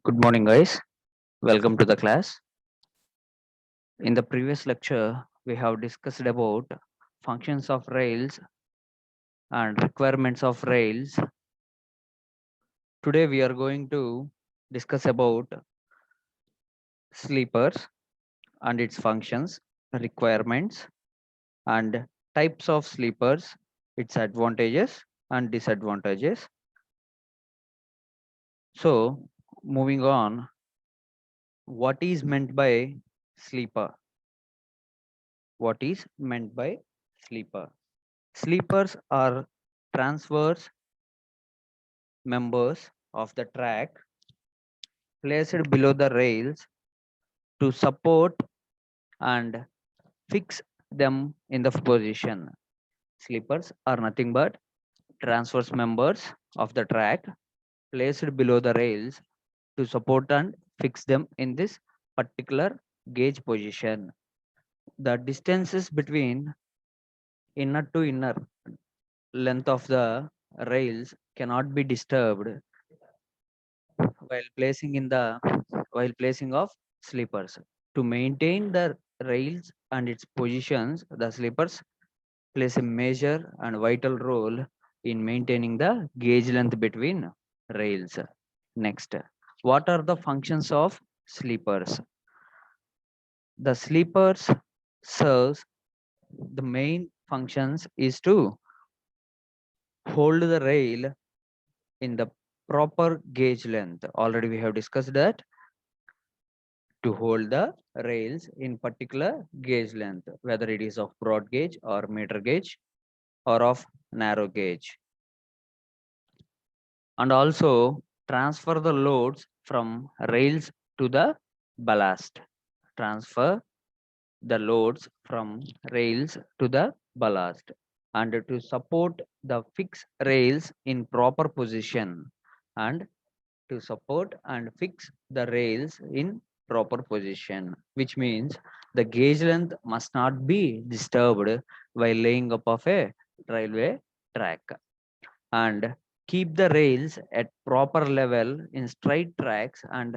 Good morning, guys. Welcome to the class. In the previous lecture, we have discussed about functions of Rails and requirements of Rails. Today, we are going to discuss about sleepers and its functions, requirements, and types of sleepers, its advantages and disadvantages. So, moving on, what is meant by sleeper? What is meant by sleeper? Sleepers are transverse members of the track placed below the rails to support and fix them in the position. Sleepers are nothing but transverse members of the track placed below the rails to support and fix them in this particular gauge position. The distances between inner to inner length of the rails cannot be disturbed while placing of sleepers. To maintain the rails and its positions, the sleepers plays a major and vital role in maintaining the gauge length between rails. Next, what are the functions of sleepers? The sleepers serves the main functions is to hold the rail in the proper gauge length. Already we have discussed that to hold the rails in particular gauge length, whether it is of broad gauge or meter gauge or of narrow gauge. And also transfer the loads from rails to the ballast. Transfer the loads from rails to the ballast and to support the fixed rails in proper position and to support and fix the rails in proper position, which means the gauge length must not be disturbed while laying up of a railway track, and keep the rails at proper level in straight tracks and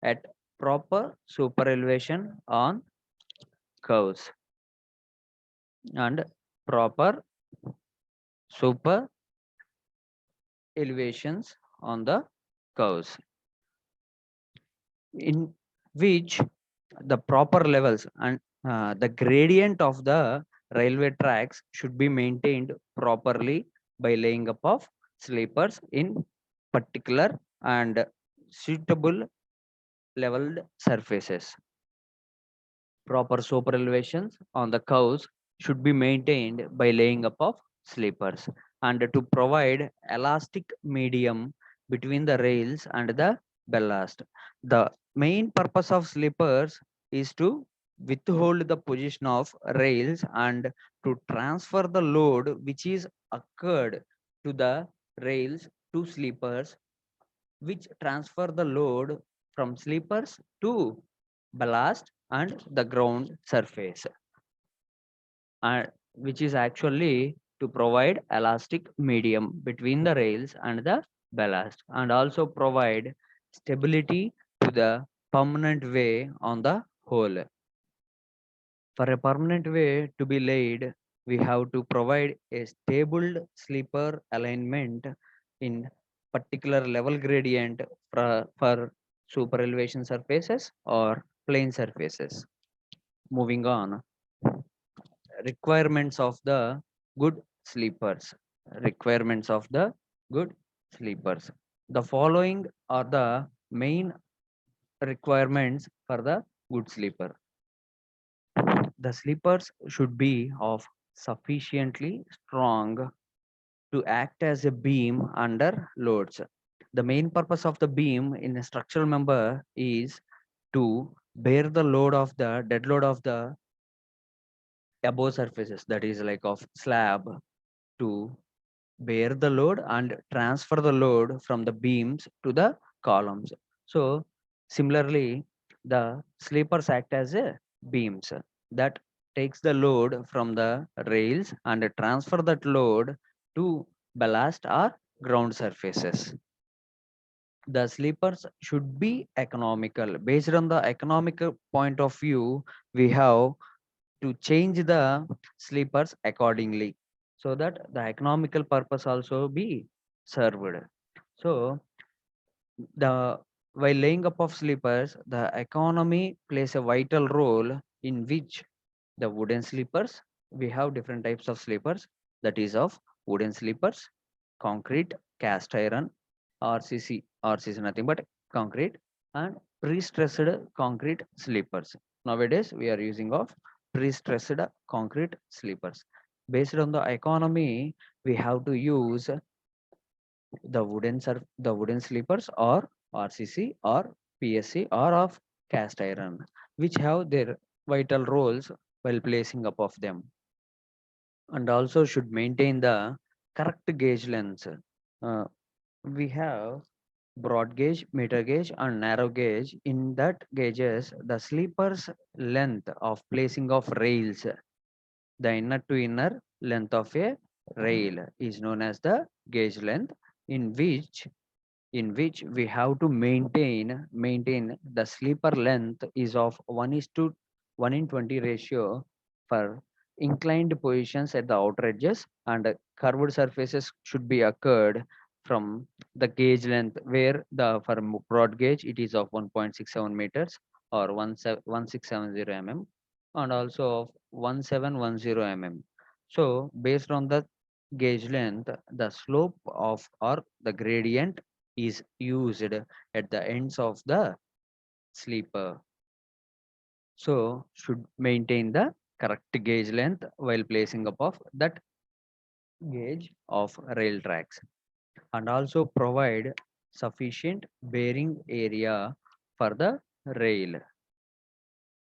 at proper super elevation on curves and proper super elevations on the curves, in which the proper levels and the gradient of the railway tracks should be maintained properly by laying up of sleepers in particular and suitable leveled surfaces. Proper super elevations on the curves should be maintained by laying up of sleepers and to provide elastic medium between the rails and the ballast. The main purpose of sleepers is to withhold the position of rails and to transfer the load which is occurred to the rails to sleepers, which transfer the load from sleepers to ballast and the ground surface, and which is actually to provide elastic medium between the rails and the ballast and also provide stability to the permanent way on the whole. For a permanent way to be laid, we have to provide a stable sleeper alignment in particular level gradient for super elevation surfaces or plane surfaces. Moving on, requirements of the good sleepers. Requirements of the good sleepers. The following are the main requirements for the good sleeper. The sleepers should be of sufficiently strong to act as a beam under loads. The main purpose of the beam in a structural member is to bear the load of the dead load of the above surfaces, that is like of slab, to bear the load and transfer the load from the beams to the columns. So similarly, the sleepers act as a beams that takes the load from the rails and transfer that load to ballast or ground surfaces. The sleepers should be economical. Based on the economical point of view, we have to change the sleepers accordingly so that the economical purpose also be served. So the while laying up of sleepers, the economy plays a vital role in which the wooden sleepers, we have different types of sleepers, that is of wooden sleepers, concrete, cast iron, RCC nothing but concrete, and pre-stressed concrete sleepers. Nowadays we are using of pre-stressed concrete sleepers. Based on the economy, we have to use the wooden sleepers or RCC or PSC or of cast iron, which have their vital roles while placing up of them, and also should maintain the correct gauge lengths. Uh, we have broad gauge, meter gauge, and narrow gauge. In that gauges, the sleepers length of placing of rails, the inner to inner length of a rail is known as the gauge length, in which we have to maintain the sleeper length is of 1 is to 1 in 20 ratio for inclined positions at the outer edges, and curved surfaces should be occurred from the gauge length, where the for broad gauge it is of 1.67 meters or 1670 mm, and also of 1710 mm. So based on the gauge length, the slope of or the gradient is used at the ends of the sleeper. So should maintain the correct gauge length while placing up of that gauge of rail tracks, and also provide sufficient bearing area for the rail,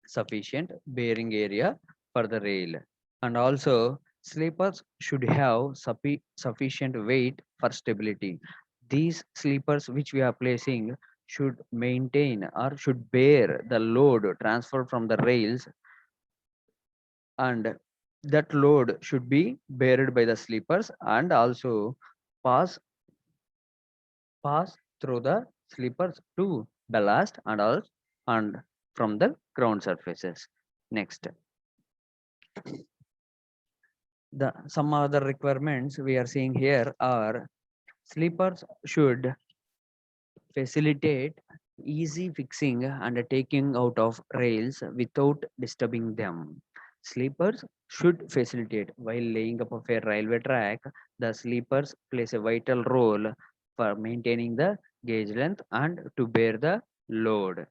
sufficient bearing area for the rail, and also sleepers should have sufficient weight for stability. These sleepers which we are placing should maintain or should bear the load transferred from the rails, and that load should be bared by the sleepers, and also pass pass through the sleepers to ballast and all, and from the ground surfaces. Next, the some other requirements we are seeing here are sleepers should facilitate easy fixing and taking out of rails without disturbing them. Sleepers should facilitate while laying up of a railway track. The sleepers plays a vital role for maintaining the gauge length and to bear the load.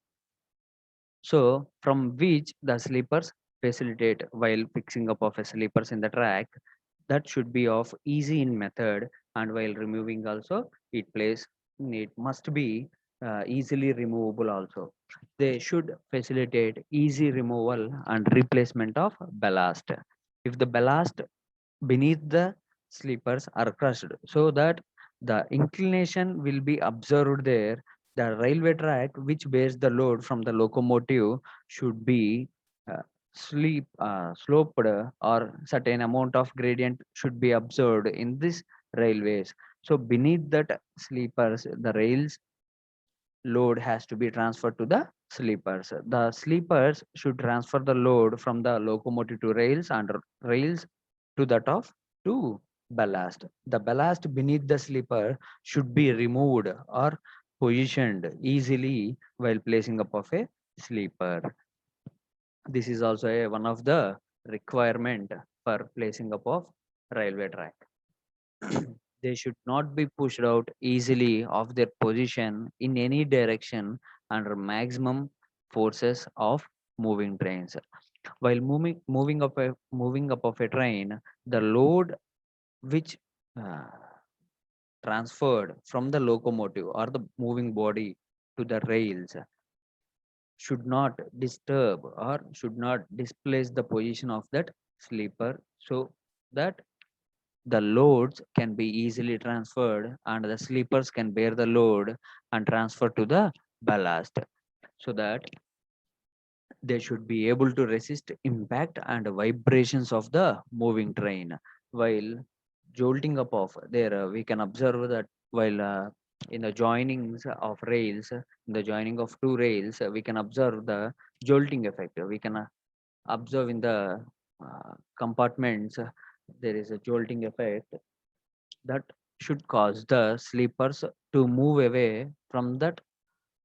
So, from which the sleepers facilitate while fixing up of a sleepers in the track, that should be of easy in method, and while removing also it must be easily removable also. They should facilitate easy removal and replacement of ballast. If the ballast beneath the sleepers are crushed, so that the inclination will be observed there, the railway track which bears the load from the locomotive should be uh, sloped, or certain amount of gradient should be observed in this railways. So beneath that sleepers, the rails load has to be transferred to the sleepers. The sleepers should transfer the load from the locomotive to rails, and rails to that of to ballast. The ballast beneath the sleeper should be removed or positioned easily while placing up of a sleeper. This is also one of the requirement for placing up of railway track. They should not be pushed out easily of their position in any direction under maximum forces of moving trains. While moving up of a train, the load which uh, transferred from the locomotive or the moving body to the rails should not disturb or should not displace the position of that sleeper, so that the loads can be easily transferred and the sleepers can bear the load and transfer to the ballast, so that they should be able to resist impact and vibrations of the moving train while jolting up of there. We can observe that while In the joinings of rails, in the joining of two rails, we can observe the jolting effect. We can observe in the compartments, there is a jolting effect that should cause the sleepers to move away from that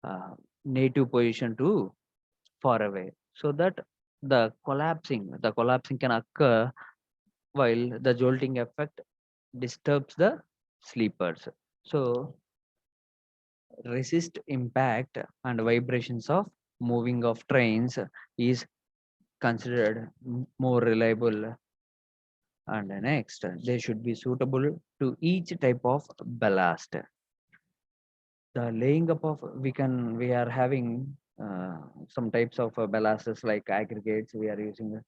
uh, native position to far away, so that the collapsing can occur while the jolting effect disturbs the sleepers. So resist impact and vibrations of moving of trains is considered more reliable. And next, they should be suitable to each type of ballast. The laying up of we are having some types of ballasts like aggregates. We are using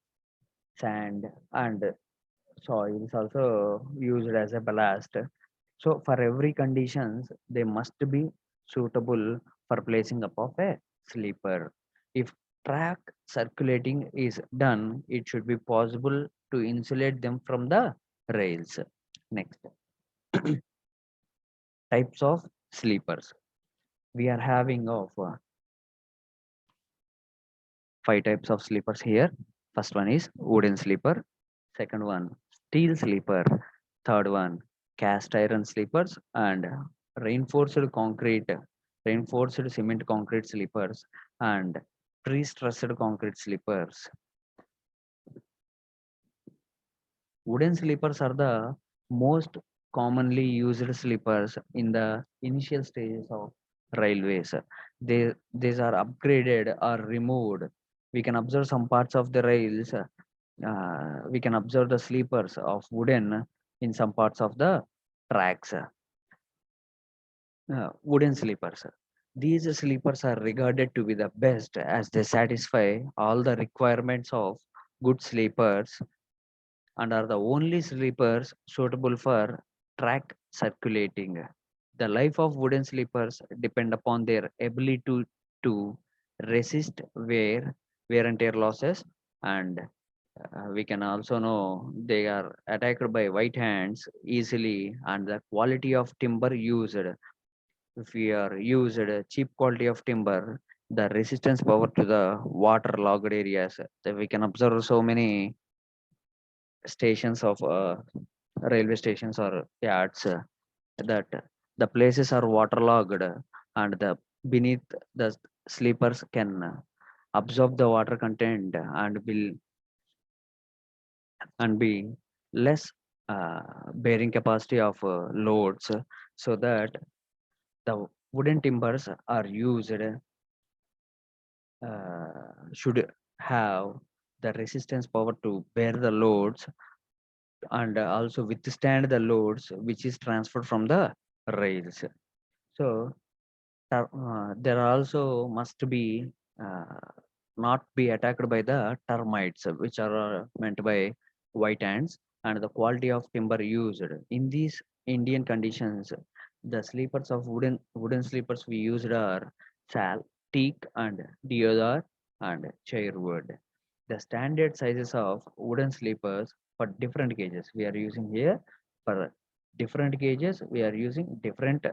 sand and soil is also used as a ballast. So for every conditions, they must be suitable for placing up of a sleeper. If track circulating is done, it should be possible to insulate them from the rails. Next, types of sleepers. We are having of five types of sleepers here. First one is wooden sleeper. Second one, steel sleeper. Third one, cast iron sleepers and reinforced concrete, reinforced cement concrete sleepers and pre-stressed concrete sleepers. Wooden sleepers are the most commonly used sleepers in the initial stages of railways. These are upgraded or removed. We can observe some parts of the rails. We can observe the sleepers of wooden in some parts of the tracks. Wooden sleepers. These sleepers are regarded to be the best as they satisfy all the requirements of good sleepers and are the only sleepers suitable for track circulating. The life of wooden sleepers depend upon their ability to resist wear and tear losses, and we can also know they are attacked by white hands easily, and the quality of timber used. If we are used a cheap quality of timber, the resistance power to the water-logged areas, that we can observe so many stations of railway stations or yards that the places are waterlogged and the beneath the sleepers can absorb the water content and will and be less bearing capacity of loads, so that the wooden timbers are used should have the resistance power to bear the loads and also withstand the loads which is transferred from the rails. So there also must be uh, not be attacked by the termites, which are meant by white ants, and the quality of timber used. In these Indian conditions, the sleepers of wooden sleepers we used are sal, teak, and deodar and chairwood. The standard sizes of wooden sleepers for different gauges we are using here. For different gauges, we are using different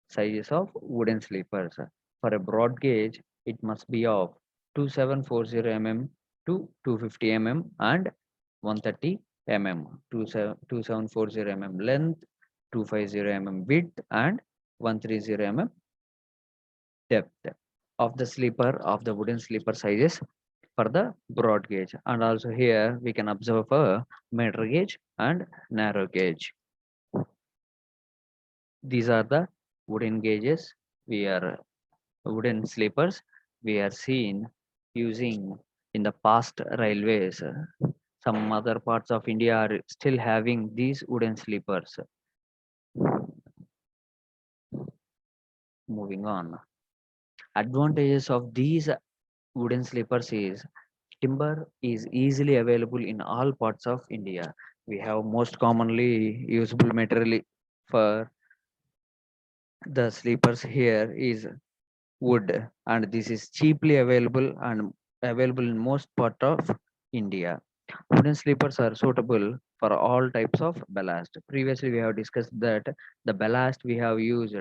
sizes of wooden sleepers. For a broad gauge, it must be of 2740 mm to 250 mm and 130 mm, 2740 mm length, 250 mm width, and 130 mm depth of the sleeper of the wooden sleeper sizes for the broad gauge. And also here we can observe a meter gauge and narrow gauge. These are the wooden gauges we are wooden sleepers we are seen using in the past railways. Some other parts of India are still having these wooden sleepers. Moving on. Advantages of these wooden sleepers is timber is easily available in all parts of India. We have most commonly usable material for the sleepers here is wood, and this is cheaply available and available in most part of India. Wooden sleepers are suitable for all types of ballast. Previously, we have discussed that the ballast we have used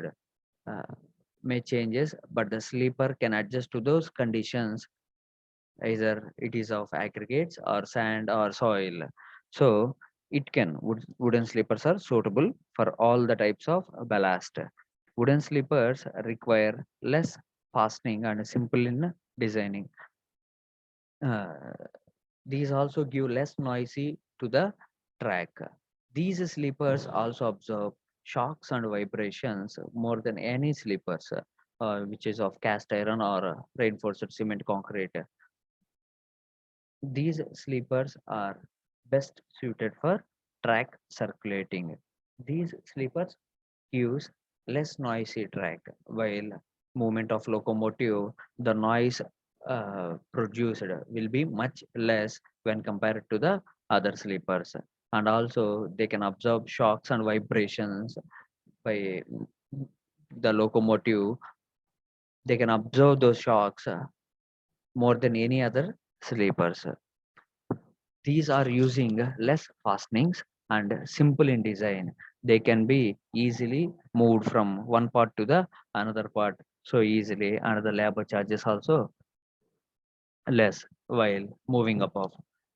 may changes, but the sleeper can adjust to those conditions, either it is of aggregates or sand or soil. So it can wooden sleepers are suitable for all the types of ballast. Wooden sleepers require less fastening and simple in designing. Uh, these also give less noisy to the track. These sleepers also absorb shocks and vibrations more than any sleepers, which is of cast iron or reinforced cement concrete. These sleepers are best suited for track circulating. These sleepers gives less noisy track, while movement of locomotive, the noise produced will be much less when compared to the other sleepers. And also they can absorb shocks and vibrations by the locomotive. They can absorb those shocks more than any other sleepers. These are using less fastenings and simple in design. They can be easily moved from one part to the another part so easily, and the labor charges also less while moving above.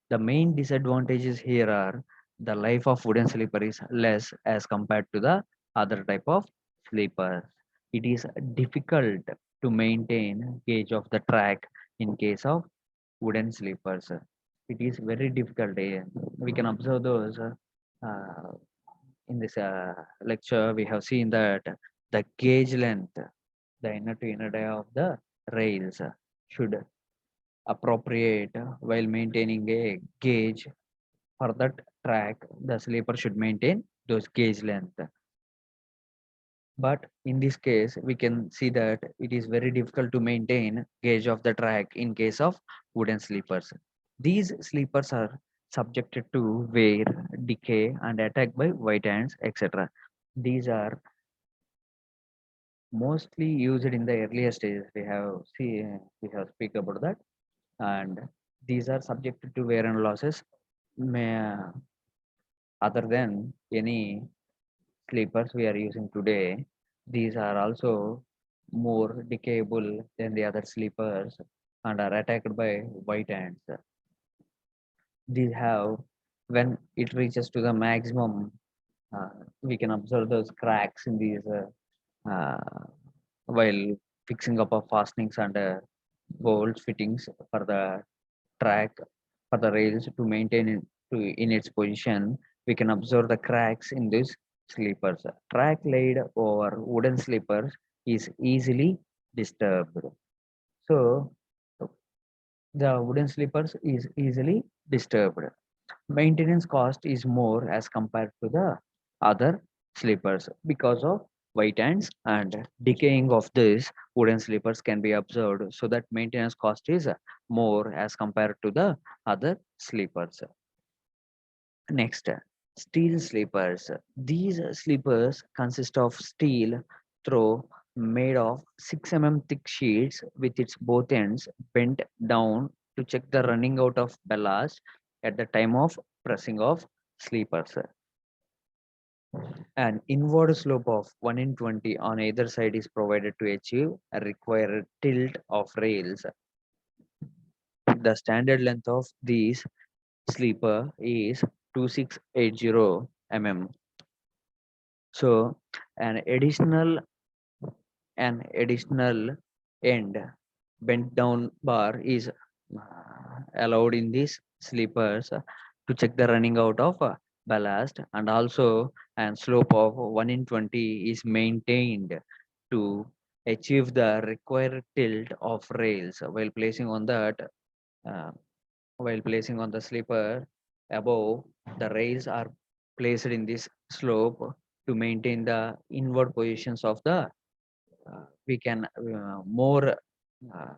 The main disadvantages here are the life of wooden sleeper is less as compared to the other type of sleeper. It is difficult to maintain gauge of the track in case of wooden sleepers. It is very difficult. We can observe those in this lecture. We have seen that the gauge length, the inner to inner dia of the rails, should appropriate while maintaining a gauge for that track. The sleeper should maintain those gauge length. But in this case, we can see that it is very difficult to maintain gauge of the track in case of wooden sleepers. These sleepers are subjected to wear, decay, and attack by white ants, etc. These are mostly used in the earlier stages. We have speak about that, and these are subjected to wear and losses. May, other than any sleepers we are using today, these are also more decayable than the other sleepers and are attacked by white ants. These have, when it reaches to the maximum, uh, we can observe those cracks in these while fixing up of fastenings and bolts fittings for the track, for the rails to maintain it to in its position. We can observe the cracks in these sleepers. Track laid over wooden sleepers is easily disturbed. So the wooden sleepers is easily disturbed. Maintenance cost is more as compared to the other sleepers because of white ants, and decaying of these wooden sleepers can be observed, so that maintenance cost is more as compared to the other sleepers. Next, steel sleepers. These sleepers consist of steel throw made of 6 mm thick sheets with its both ends bent down to check the running out of ballast at the time of pressing of sleepers. An inward slope of 1 in 20 on either side is provided to achieve a required tilt of rails. The standard length of these sleeper is 2680 mm. So an additional end bent down bar is allowed in these sleepers to check the running out of ballast, and also an slope of 1 in 20 is maintained to achieve the required tilt of rails uh, while placing on the sleeper above. The rails are placed in this slope to maintain the inward positions of the we can more uh,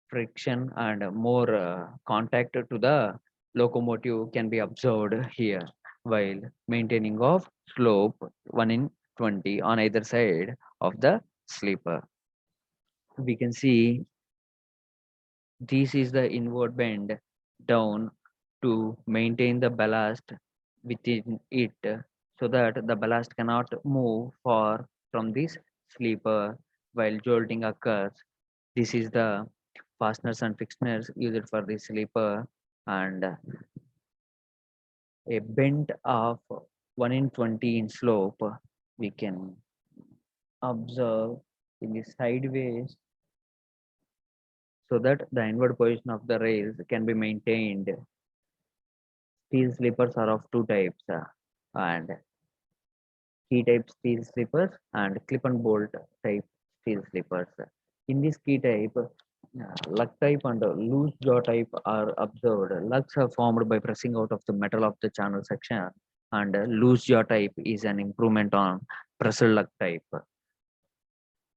friction and more contact to the locomotive can be observed here, while maintaining of slope 1 in 20 on either side of the sleeper. We can see this is the inward bend down to maintain the ballast within it, so that the ballast cannot move for from this sleeper while jolting occurs. This is the fasteners and fixtures used for the sleeper, and a bend of 1 in 20 in slope we can observe in the sideways, so that the inward position of the rails can be maintained. Steel sleepers are of two types, and key type steel sleepers and clip and bolt type steel sleepers. In this key type, lug type and loose jaw type are observed. Lugs are formed by pressing out of the metal of the channel section, and loose jaw type is an improvement on pressed lug type.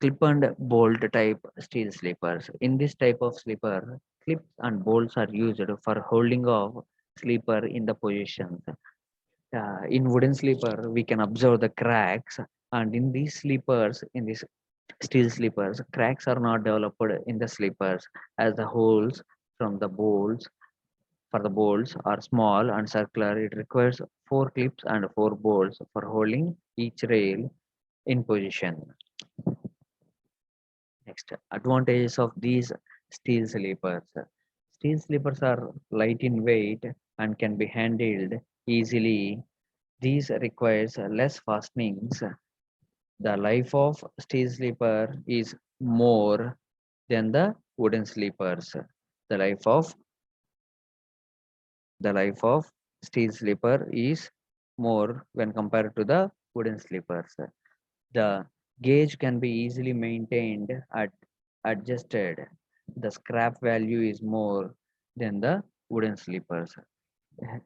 Clip and bolt type steel sleepers. In this type of sleeper, clips and bolts are used for holding of sleeper in the positions. In wooden sleeper, we can observe the cracks, and in these sleepers, in these steel sleepers, cracks are not developed in the sleepers, as the holes from the bolts for the bolts are small and circular. It requires four clips and four bolts for holding each rail in position. Next, advantages of these steel sleepers. Steel sleepers are light in weight and can be handled easily. These requires less fastenings. The life of steel sleeper is more than the wooden sleepers. The life of the life of steel sleeper is more when compared to the wooden sleepers. The gauge can be easily maintained at adjusted. The scrap value is more than the wooden sleepers.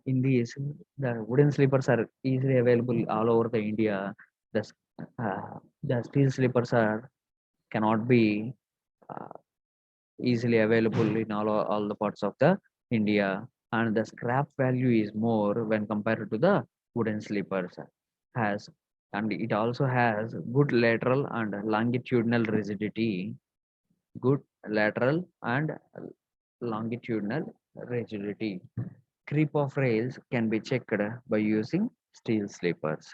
In these, the wooden sleepers are easily available all over the India. The, the steel sleepers are cannot be uh, easily available in all the parts of the India, and the scrap value is more when compared to the wooden sleepers. Has and it also has good lateral and longitudinal rigidity. Good lateral and longitudinal rigidity. Creep of rails can be checked by using steel sleepers.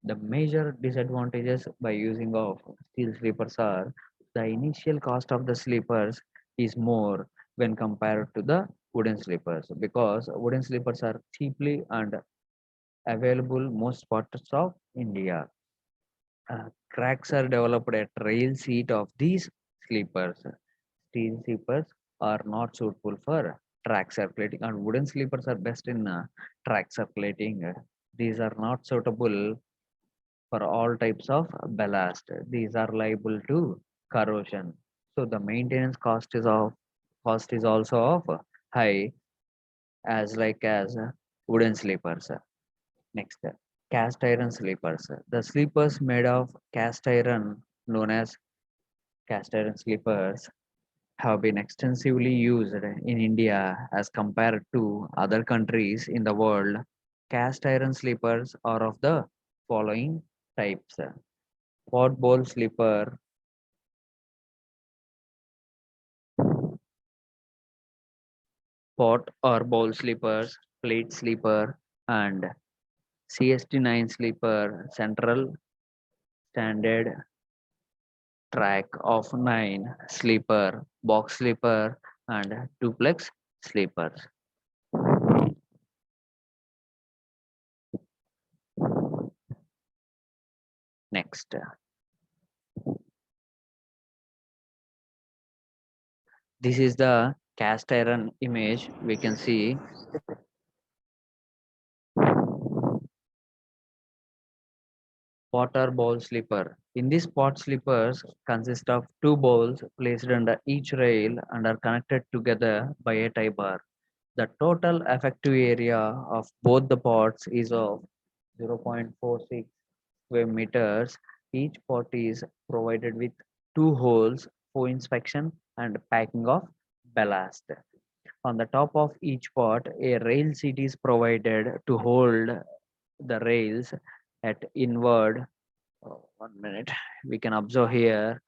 The major disadvantages by using of steel sleepers are the initial cost of the sleepers is more when compared to the wooden sleepers, because wooden sleepers are cheaply and available most parts of India. Cracks are developed at rail seat of these sleepers. Steel sleepers are not suitable for track circulating, and wooden sleepers are best in track circulating. These are not suitable for all types of ballast. These are liable to corrosion. So the maintenance cost is also of high as like as wooden sleepers. Next, cast iron sleepers. The sleepers made of cast iron, known as cast iron sleepers, have been extensively used in India as compared to other countries in the world. Cast iron sleepers are of the following types: pot bowl sleeper, pot or bowl sleepers, plate sleeper, and CST9 sleeper, central standard track of 9 sleeper, box sleeper, and duplex sleepers. Next, this is the cast iron image. We can see pot or bowl sleeper. In this pot sleepers consist of two bowls placed under each rail and are connected together by a tie bar. The total effective area of both the pots is of 0.46 square meters. Each pot is provided with two holes for inspection and packing of ballast. On the top of each pot, a rail seat is provided to hold the rails at inward. 1 minute. We can observe here.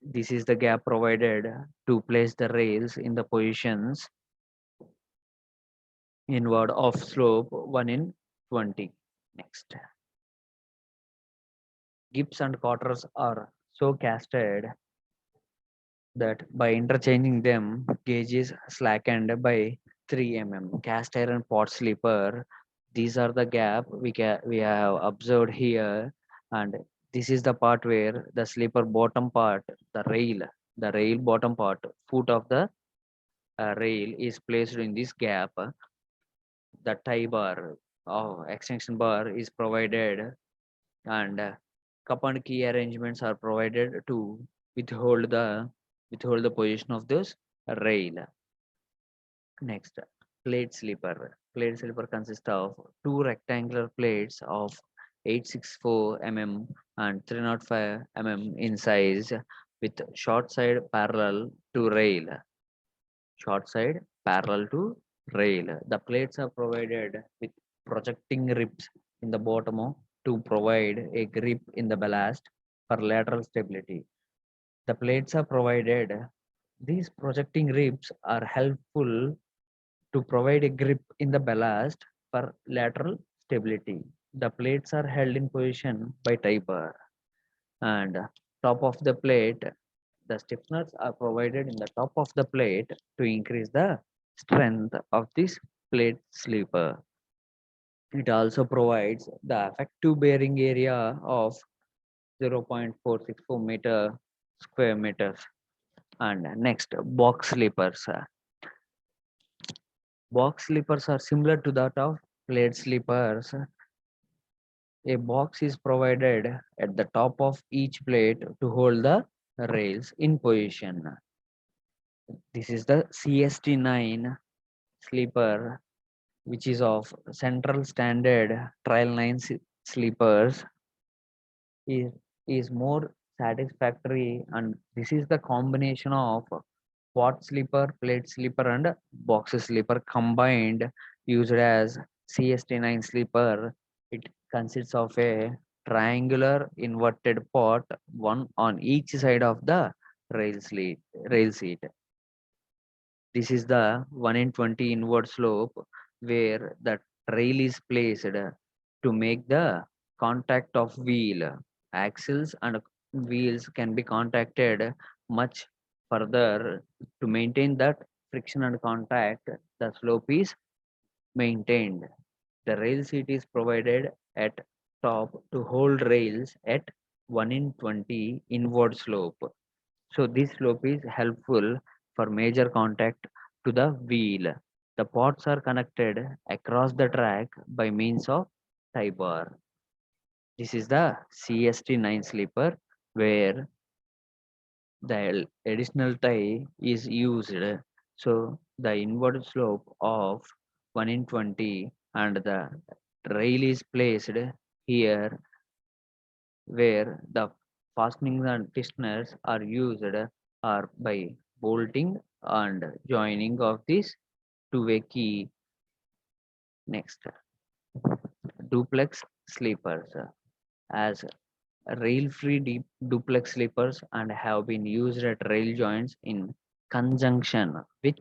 This is the gap provided to place the rails in the positions inward of slope 1 in 20. Next. Gips and cotters are so casted that by interchanging them, gauge is slackened by 3 mm. Cast iron pot sleeper. These are the gap we have observed here, and this is the part where the sleeper bottom part, the rail bottom part, foot of the rail is placed in this gap. The tie bar or extension bar is provided, and cup and key arrangements are provided to withhold the withhold the position of this rail. Next, plate sleeper. Plate sleeper consists of two rectangular plates of 864 mm and 305 mm in size, with short side parallel to rail. Short side parallel to rail. The plates are provided with projecting ribs in the bottom to provide a grip in the ballast for lateral stability. The plates are provided. These projecting ribs are helpful to provide a grip in the ballast for lateral stability. The plates are held in position by tie bar, and top of the plate, the stiffeners are provided in the top of the plate to increase the strength of this plate sleeper. It also provides the effective bearing area of 0.464 meter square meters. And next, box sleepers. Box sleepers are similar to that of plate sleepers. A box is provided at the top of each plate to hold the rails in position. This is the CST9 sleeper, which is of Central Standard Trial 9 sleepers, is, is more satisfactory, and this is the combination of pot sleeper, plate sleeper, and box sleeper combined, used as CST9 sleeper. It consists of a triangular inverted pot, one on each side of the rail seat. This is the 1 in 20 inward slope where the rail is placed to make the contact of wheel. Axles and wheels can be contacted much further to maintain that friction and contact. The slope is maintained. The rail seat is provided at top to hold rails at 1 in 20 inward slope. So this slope is helpful for major contact to the wheel. The pods are connected across the track by means of tie bar. This is the CST9 sleeper where the additional tie is used. So the inward slope of 1 in 20 and the rail is placed here where the fastenings and fasteners are used are by bolting and joining of this two-way key. Next, duplex sleepers as rail-free duplex sleepers and have been used at rail joints in conjunction with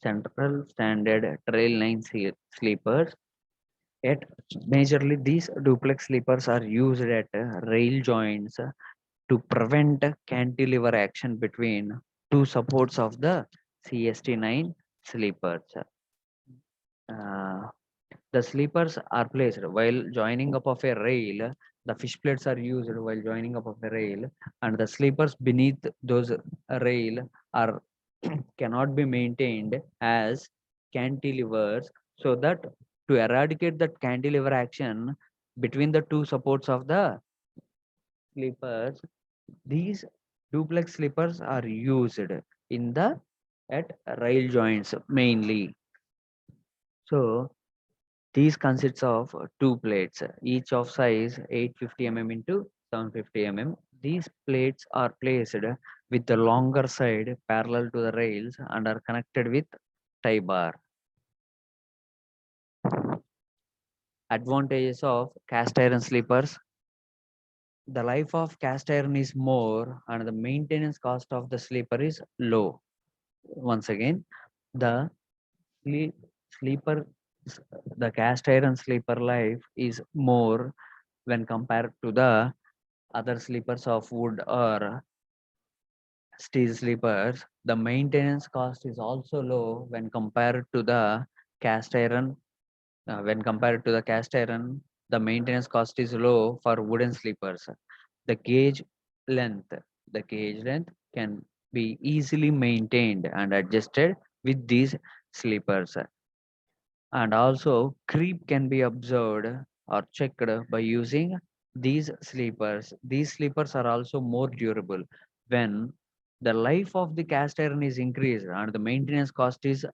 central standard trail line sleepers. Yet majorly these duplex sleepers are used at rail joints to prevent cantilever action between two supports of the CST9 sleepers. Uh, the sleepers are placed while joining up of a rail. The fish plates are used while joining up of a rail, and the sleepers beneath those rail are cannot be maintained as cantilevers, so that to eradicate that cantilever action between the two supports of the sleepers, these duplex sleepers are used in the at rail joints mainly. So these consists of two plates, each of size 850 mm into 750 mm. These plates are placed with the longer side parallel to the rails and are connected with tie bar. Advantages of cast iron sleepers. The life of cast iron is more and the maintenance cost of the sleeper is low. Once again, the sleep, sleeper, the cast iron sleeper life is more when compared to the other sleepers of wood or steel sleepers, the maintenance cost is also low when compared to the cast iron. When compared to the cast iron, the maintenance cost is low for wooden sleepers. The gauge length, the gauge length can be easily maintained and adjusted with these sleepers. And also, creep can be observed or checked by using these sleepers. These sleepers are also more durable when the life of the cast iron is increased and the maintenance cost is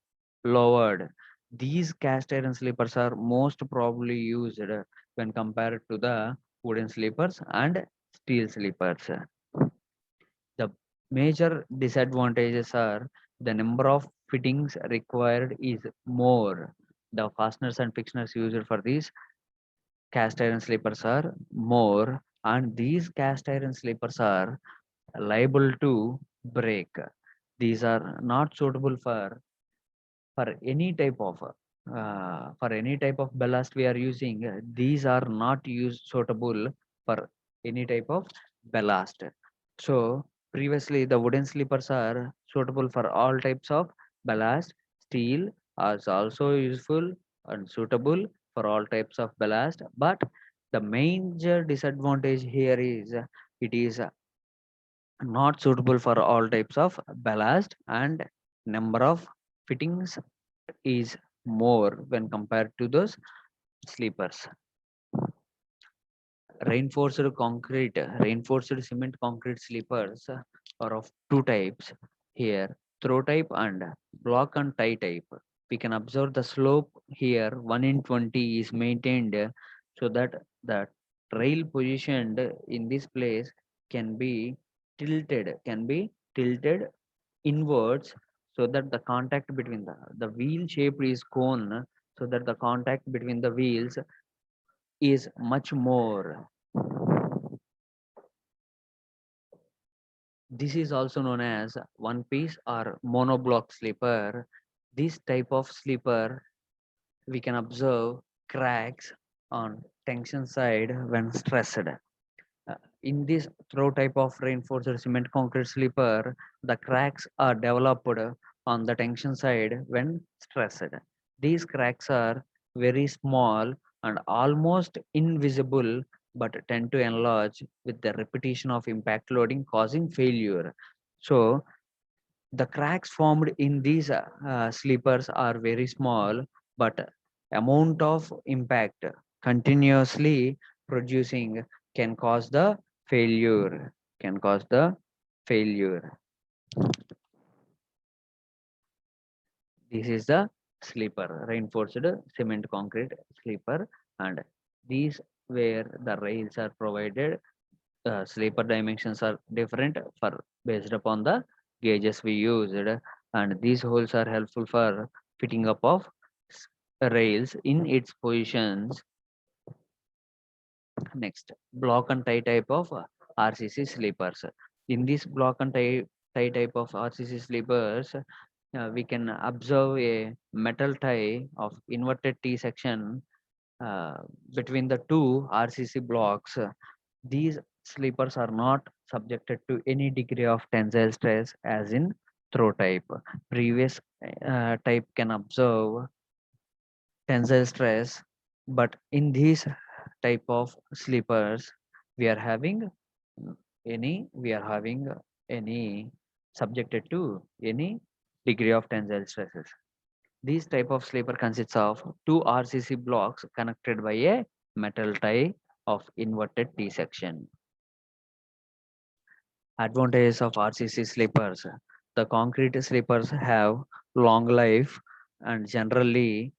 lowered. These cast iron sleepers are most probably used when compared to the wooden sleepers and steel sleepers. The major disadvantages are the number of fittings required is more. The fasteners and fixtures used for these cast iron sleepers are more, and these cast iron sleepers are liable to break. These are not suitable for any type of ballast we are using. These are not used suitable for any type of ballast. So previously the wooden sleepers are suitable for all types of ballast. Steel is also useful and suitable for all types of ballast, but the major disadvantage here is it is not suitable for all types of ballast, and number of fittings is more when compared to those sleepers. Reinforced cement concrete sleepers are of two types here: throw type and block and tie type. We can observe the slope here 1 in 20 is maintained so that the rail positioned in this place can be tilted inwards, so that the contact between the wheel shape is cone, so that the contact between the wheels is much more. This is also known as one piece or monoblock sleeper. This type of sleeper we can observe cracks on tension side when stressed. In this throw type of reinforced cement concrete sleeper, the cracks are developed on the tension side when stressed. These cracks are very small and almost invisible, but tend to enlarge with the repetition of impact loading, causing failure. So the cracks formed in these sleepers are very small, but amount of impact continuously producing can cause the failure. Can cause the failure. This is the sleeper, reinforced cement concrete sleeper, and these where the rails are provided. Sleeper dimensions are different for based upon the gauges we used, and these holes are helpful for fitting up of rails in its positions. Next, block and tie type of RCC sleepers. In this block and tie type of RCC sleepers, we can observe a metal tie of inverted T section uh, between the two RCC blocks. These sleepers are not subjected to any degree of tensile stress as in throw type. Previous type can observe tensile stress, but in these type of sleepers, we are having we are having any subjected to any degree of tensile stresses. This type of sleeper consists of two RCC blocks connected by a metal tie of inverted T section. Advantages of RCC sleepers. The concrete sleepers have long life and generally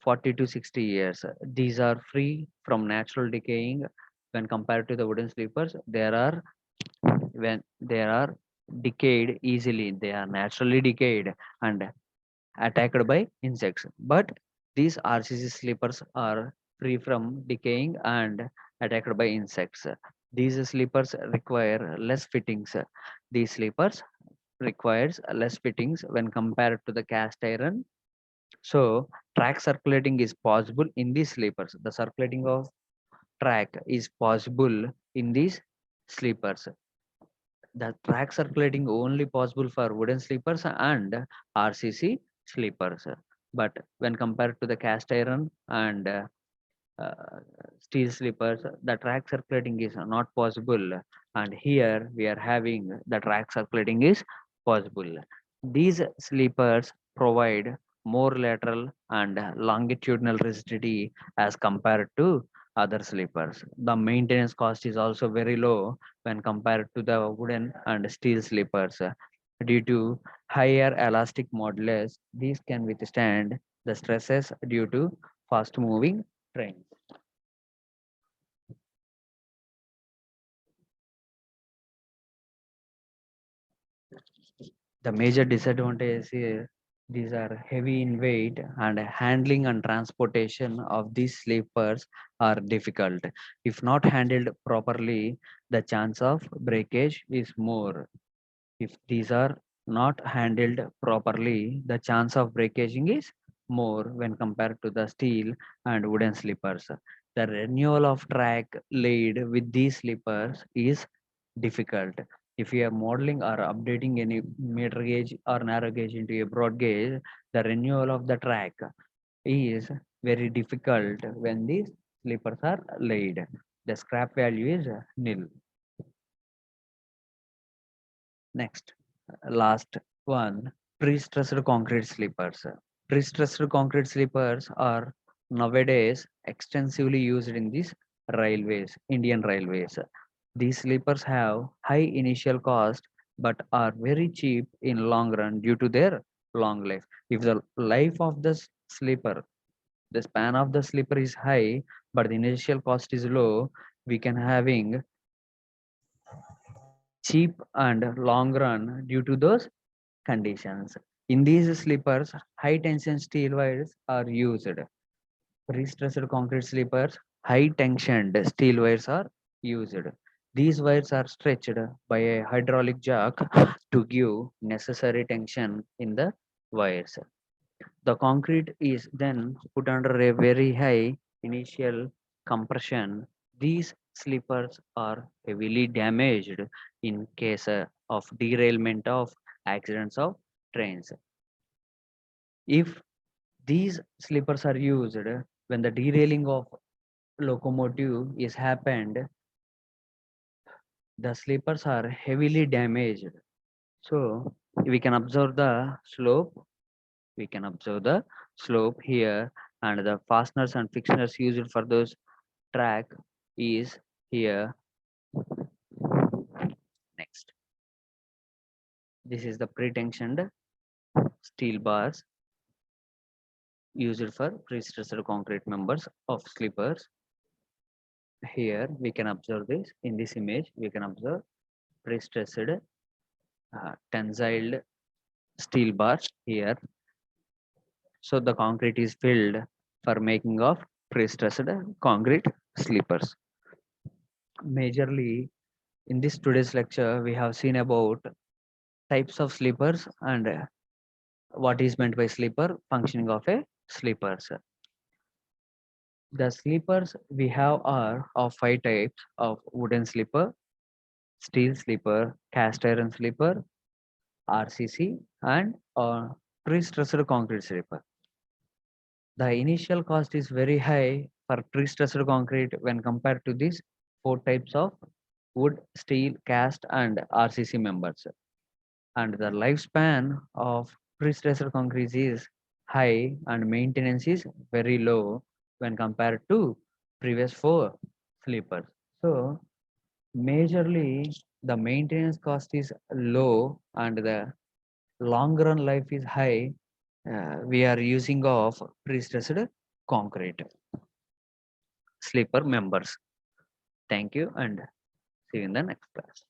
40 to 60 years. These are free from natural decaying when compared to the wooden sleepers. They are decayed easily. They are naturally decayed and attacked by insects. But these RCC sleepers are free from decaying and attacked by insects. These sleepers require less fittings. These sleepers requires less fittings when compared to the cast iron. So track circulating is possible in these sleepers. The circulating of track is possible in these sleepers. The track circulating only possible for wooden sleepers and RCC sleepers. But when compared to the cast iron and uh, steel sleepers, the track circulating is not possible. And here we are having the track circulating is possible. These sleepers provide more lateral and longitudinal rigidity as compared to other sleepers. The maintenance cost is also very low when compared to the wooden and steel sleepers. Due to higher elastic modulus, these can withstand the stresses due to fast moving trains. The major disadvantage is these are heavy in weight and handling and transportation of these sleepers are difficult. If not handled properly, the chance of breakage is more. If these are not handled properly, the chance of breakaging is more when compared to the steel and wooden sleepers. The renewal of track laid with these sleepers is difficult. If you are modeling or updating any meter gauge or narrow gauge into a broad gauge, the renewal of the track is very difficult when these sleepers are laid. The scrap value is nil. Next, last one, pre-stressed concrete sleepers. Pre-stressed concrete sleepers are nowadays extensively used in these railways, Indian railways. These sleepers have high initial cost but are very cheap in long run due to their long life. If the life of the sleeper, the span of the sleeper is high but the initial cost is low, we can having cheap and long run due to those conditions. In these sleepers, high tension steel wires are used. Pre-stressed concrete sleepers, high tensioned steel wires are used. These wires are stretched by a hydraulic jack to give necessary tension in the wires. The concrete is then put under a very high initial compression. These sleepers are heavily damaged in case of derailment of accidents of trains. If these sleepers are used when the derailing of locomotive is happened, the sleepers are heavily damaged. So we can observe the slope. We can observe the slope here, and the fasteners and fixtures used for those track is here. Next, this is the pre-tensioned steel bars used for pre-stressed concrete members of sleepers. Here we can observe this in this image. We can observe pre-stressed tensile steel bars here. So the concrete is filled for making of pre-stressed concrete sleepers. Majorly in this today's lecture, we have seen about types of sleepers and what is meant by sleeper, functioning of a sleepers. The sleepers we have are of five types of wooden sleeper, steel sleeper, cast iron sleeper, RCC, and pre-stressed concrete sleeper. The initial cost is very high for pre-stressed concrete when compared to these four types of wood, steel, cast, and RCC members. And the lifespan of pre-stressed concrete is high and maintenance is very low when compared to previous four sleepers. So majorly the maintenance cost is low and the long run life is high. We are using of pre-stressed concrete sleeper members. Thank you and see you in the next class.